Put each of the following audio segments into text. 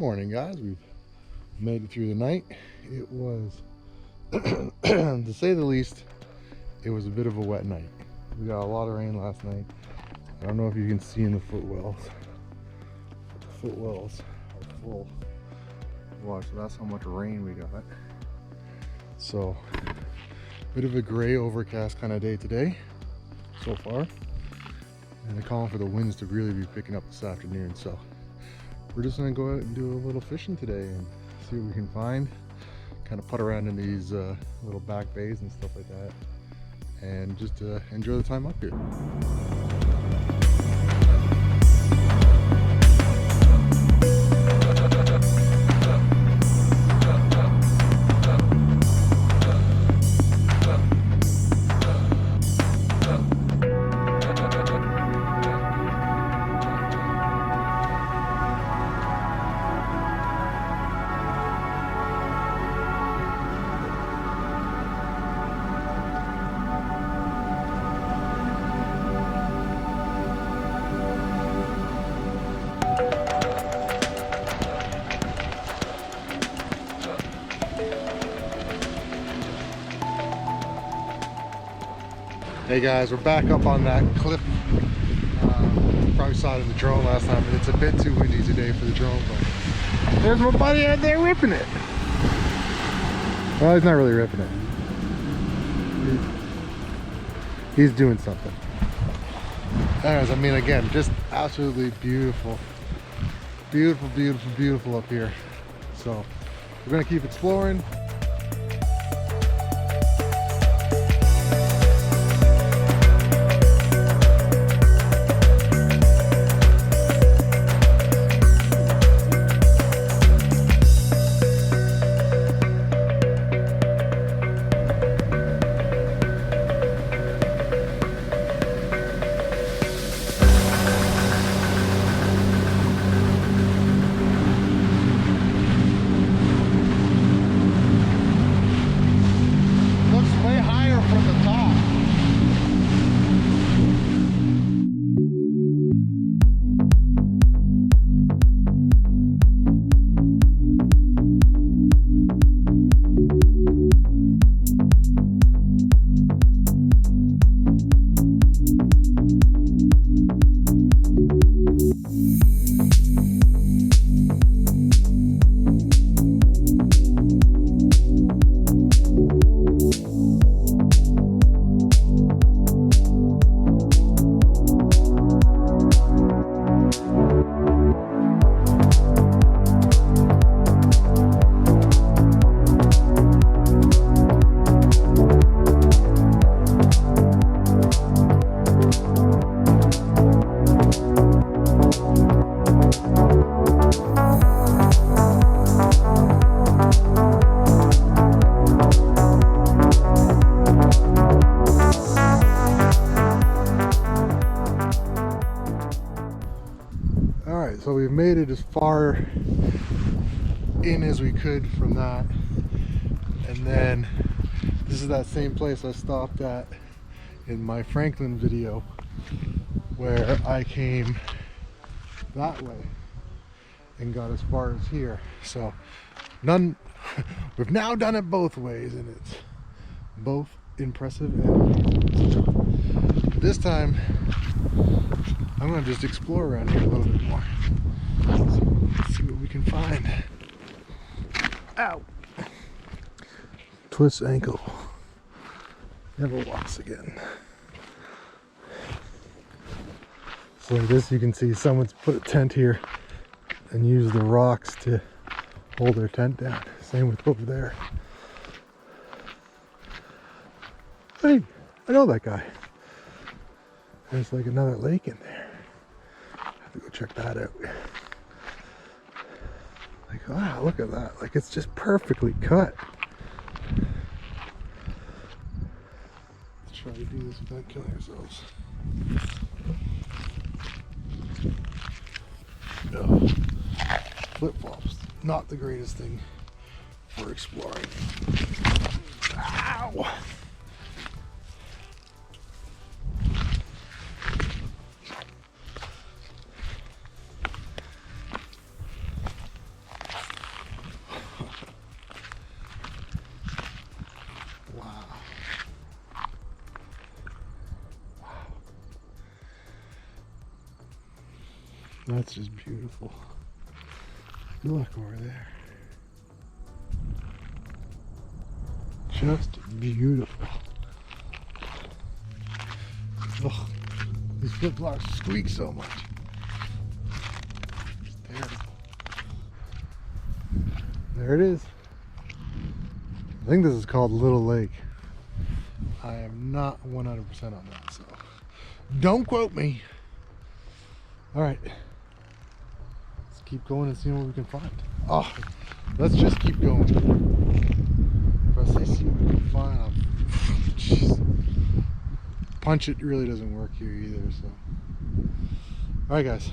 Morning, guys. We've made it through the night. It was, to say the least, it was a bit of a wet night. We got a lot of rain last night. I don't know if you can see in the footwells. The footwells are full. Watch, so that's how much rain we got. So, bit of a gray, overcast kind of day today so far. And they're calling for the winds to really be picking up this afternoon. So, we're just gonna go out and do a little fishing today and see what we can find. Kind of putt around in these little back bays and stuff like that. And just enjoy the time up here. Hey guys, we're back up on that cliff. Probably saw it in the drone last time, but it's a bit too windy today for the drone. But there's my buddy out there ripping it. Well, he's not really ripping it. He's doing something. Anyways, I mean, again, just absolutely beautiful. Beautiful, beautiful, beautiful up here. So we're gonna keep exploring. So we've made it as far in as we could from that, and then this is that same place I stopped at in my Franklin video where I came that way and got as far as here. So we've now done it both ways, and it's both impressive and amazing. This time I'm gonna just explore around here a little bit more. Let's see what we can find. Ow! Twist ankle. Never walks again. So this, you can see someone's put a tent here and used the rocks to hold their tent down. Same with over there. Hey, I know that guy. There's like another lake in there. I have to go check that out. Like, wow, look at that. Like, it's just perfectly cut. Let's try to do this without killing ourselves. Flip-flops, not the greatest thing for exploring. Ow! That's just beautiful. Look over there. Just beautiful. Oh, these flip flops squeak so much. It's terrible. There it is. I think this is called Little Lake. I am not 100% on that, so don't quote me. All right, let's keep going and see what we can find. Oh, let's just keep going. If I say see what we can find, I'll jeez. Punch it really doesn't work here either. So, all right, guys.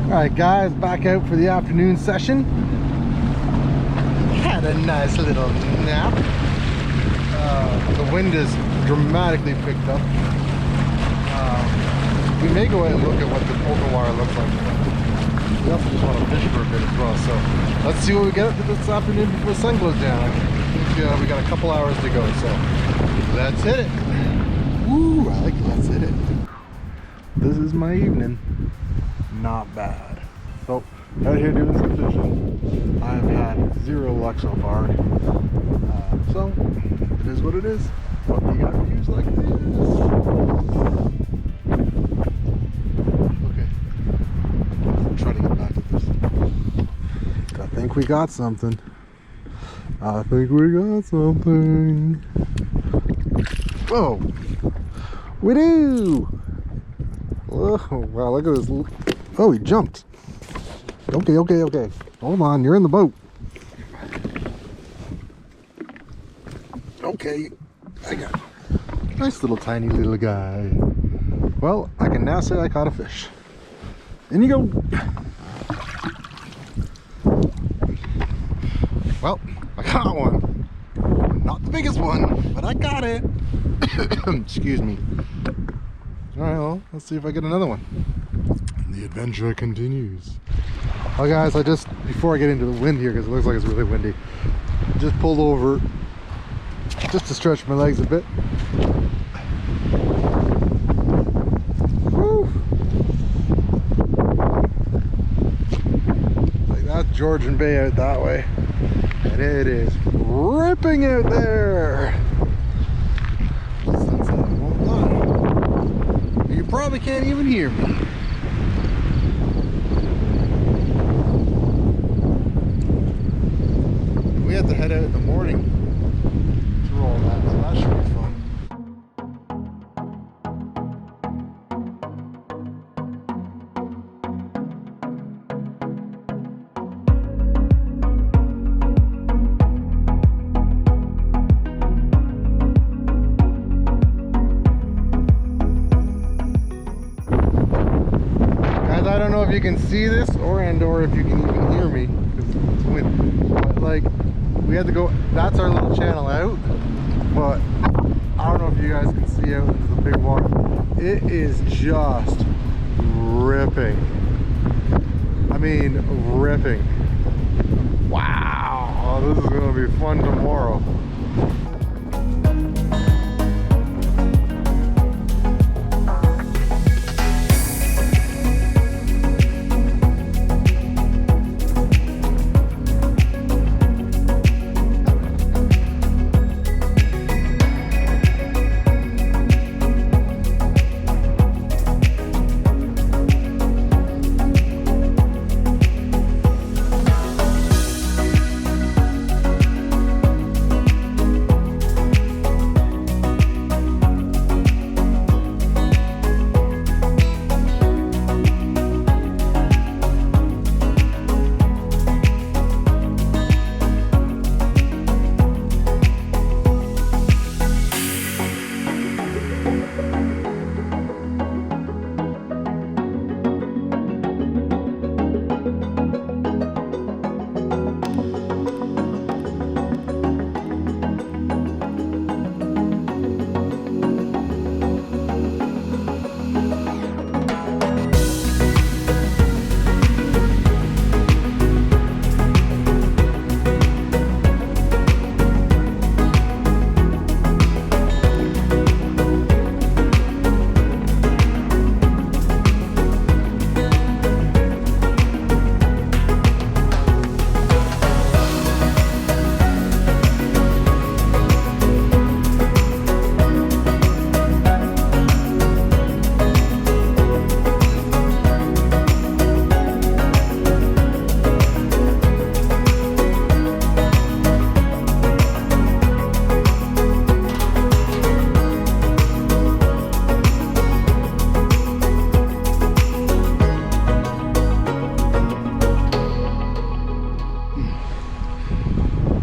Alright guys, back out for the afternoon session. Had a nice little nap. The wind is dramatically picked up. We may go ahead and look at what the open water looks like. We also just want to fish for a bit as well. So let's see what we get this afternoon before the sun goes down. I think we got a couple hours to go, so let's hit it. Woo, I like it. Let's hit it. This is my evening. Not bad. So out here doing some fishing. I have had zero luck so far. So it is what it is. What you got views like this? Okay. I'm trying to get back to this. I think we got something. Whoa! We do! Oh, wow, look at this. Oh, he jumped. Okay. Hold on, you're in the boat. Okay, I got it. Nice little tiny little guy. Well, I can now say I caught a fish. In you go. Well, I caught one. Not the biggest one, but I got it. Excuse me. Alright, well, let's see if I get another one. And the adventure continues. Well guys, before I get into the wind here, because it looks like it's really windy, I just pulled over just to stretch my legs a bit. Woo! Like that's Georgian Bay out that way. And it is ripping out there. Sunset won't lie. You probably can't even hear me. We have to head out in the morning through all that, so that should be fun. can see this, or if you can even hear me, because it's wind. But like, we had to go, that's our little channel out, but I don't know if you guys can see out into the big water. It is just ripping. I mean, ripping. Wow, this is gonna be fun tomorrow.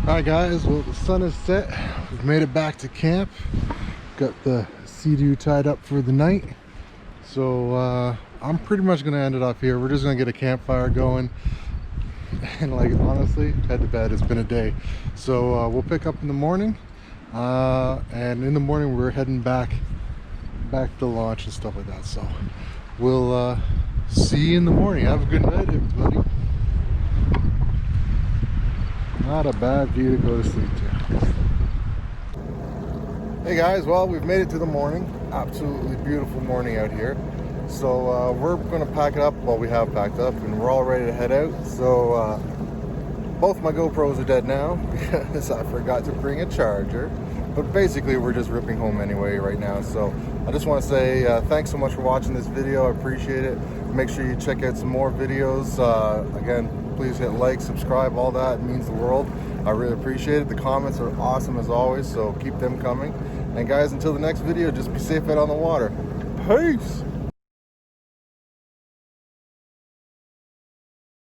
Alright guys, well the sun is set. We've made it back to camp. Got the Sea-Doo tied up for the night. So I'm pretty much going to end it off here. We're just going to get a campfire going. And like honestly, head to bed. It's been a day. So we'll pick up in the morning. And in the morning we're heading back to launch and stuff like that. So we'll see you in the morning. Have a good night everybody. Not a bad view to go to sleep to. Hey guys, well we've made it to the morning. Absolutely beautiful morning out here. So we're going to pack it up. Well, we have packed up and we're all ready to head out. So both my GoPros are dead now because I forgot to bring a charger. But basically we're just ripping home anyway right now. So I just want to say thanks so much for watching this video. I appreciate it. Make sure you check out some more videos. Again, please hit like, subscribe, all that. It means the world. I really appreciate it. The comments are awesome as always, so keep them coming. And guys, until the next video, just be safe out on the water. Peace!